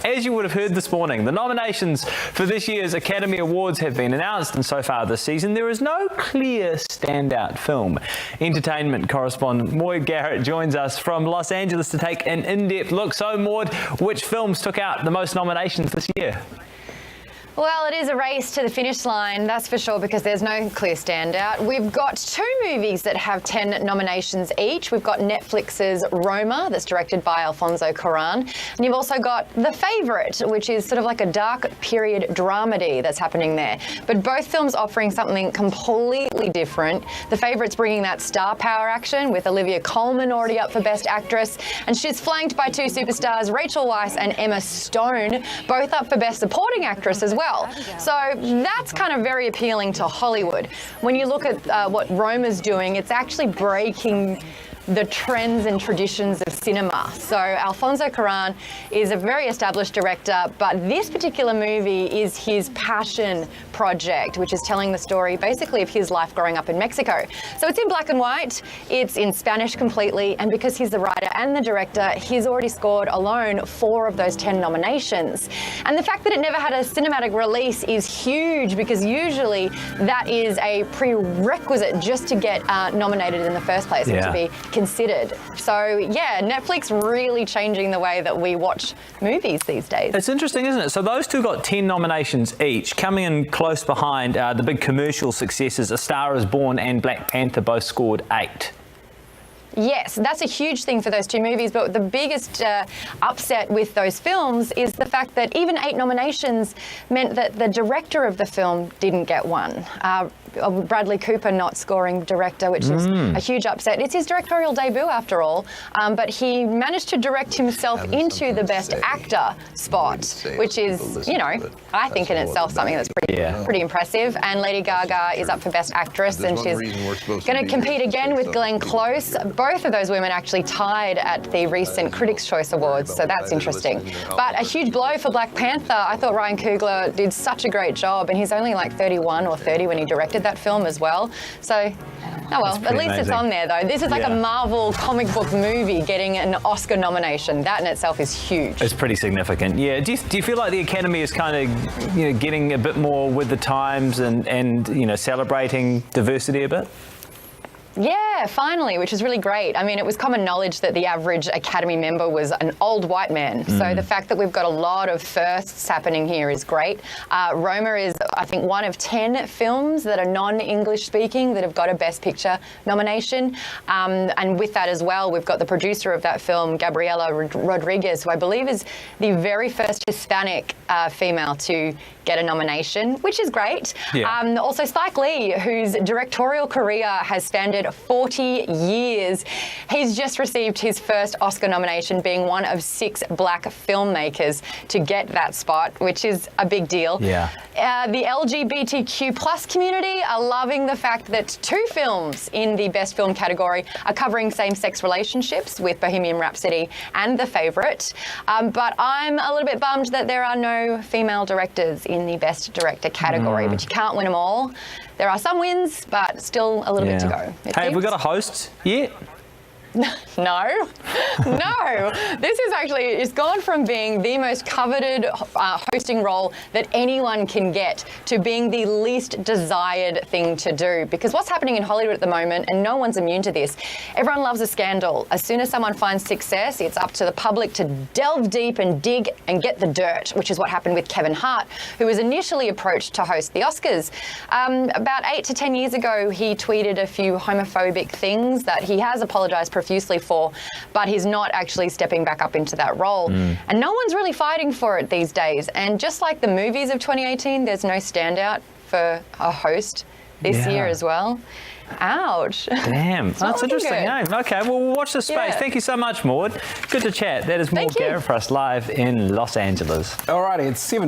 As you would have heard this morning, the nominations for this year's Academy Awards have been announced, and so far this season there is no clear standout film. Entertainment correspondent Maude Garrett joins us from Los Angeles to take an in-depth look. So Maude, which films took out the most nominations this year? Well, it is a race to the finish line, that's for sure, because there's no clear standout. We've got two movies that have 10 nominations each. We've got Netflix's Roma, that's directed by Alfonso Cuarón, and you've also got The Favourite, which is sort of like a dark period dramedy that's happening there. But both films offering something completely different. The Favourite's bringing that star power action with Olivia Colman already up for Best Actress, and she's flanked by two superstars, Rachel Weisz and Emma Stone, both up for Best Supporting Actress as well. So that's kind of very appealing to Hollywood. When you look at what Roma's doing, it's actually breaking the trends and traditions of cinema. So Alfonso Cuarón is a very established director, but this particular movie is his passion project, which is telling the story basically of his life growing up in Mexico. So it's in black and white, it's in Spanish completely, and because he's the writer and the director, he's already scored alone 4 of those 10 nominations. And the fact that it never had a cinematic release is huge, because usually that is a prerequisite just to get nominated in the first place and to be considered. So yeah, Netflix really changing the way that we watch movies these days. It's interesting, isn't it? So those two got 10 nominations each, coming in close behind the big commercial successes. A Star is Born and Black Panther both scored 8. Yes, that's a huge thing for those two movies, but the biggest upset with those films is the fact that even 8 nominations meant that the director of the film didn't get one. Bradley Cooper not scoring director, which is a huge upset. It's his directorial debut after all, but he managed to direct himself into the Best Actor spot, which is, you know, I think in itself something that's pretty impressive. And Lady Gaga is up for Best Actress, and she's going to compete again with Glenn Close. Both of those women actually tied at the recent Critics' Choice Awards, so that's interesting. But a huge blow for Black Panther. I thought Ryan Coogler did such a great job, and he's only like 31 or 30 when he directed that film as well. So, oh well, at least it's on there though. This is like a Marvel comic book movie getting an Oscar nomination. That in itself is huge. It's pretty significant. Yeah. Do you feel like the Academy is kind of, you know, getting a bit more with the times and you know, celebrating diversity a bit? Yeah, finally, which is really great. I mean, it was common knowledge that the average Academy member was an old white man. So the fact that we've got a lot of firsts happening here is great. Roma is, I think, one of 10 films that are non-English speaking that have got a Best Picture nomination. And with that as well, we've got the producer of that film, Gabriela Rodriguez, who I believe is the very first Hispanic female to get a nomination, which is great. Yeah. Also Spike Lee, whose directorial career has spanned 40 years. He's just received his first Oscar nomination, being one of 6 black filmmakers to get that spot, which is a big deal. Yeah. The LGBTQ+ community are loving the fact that 2 films in the Best Film category are covering same-sex relationships, with Bohemian Rhapsody and The Favourite. But I'm a little bit bummed that there are no female directors in the Best Director category, but you can't win them all. There are some wins, but still a little bit to go. Hey, have we got a host yet? No. This is actually, it's gone from being the most coveted hosting role that anyone can get to being the least desired thing to do. Because what's happening in Hollywood at the moment, and no one's immune to this, everyone loves a scandal. As soon as someone finds success, it's up to the public to delve deep and dig and get the dirt, which is what happened with Kevin Hart, who was initially approached to host the Oscars. About 8 to 10 years ago, he tweeted a few homophobic things that he has apologized profusely for, but he's not actually stepping back up into that role. And no one's really fighting for it these days. And just like the movies of 2018, there's no standout for a host this year as well. Ouch. Damn, that's interesting. Okay, well, we'll watch this space. Thank you so much, Maude. Good to chat. That is Maude Garrett for us live in Los Angeles. Alrighty, it's 7.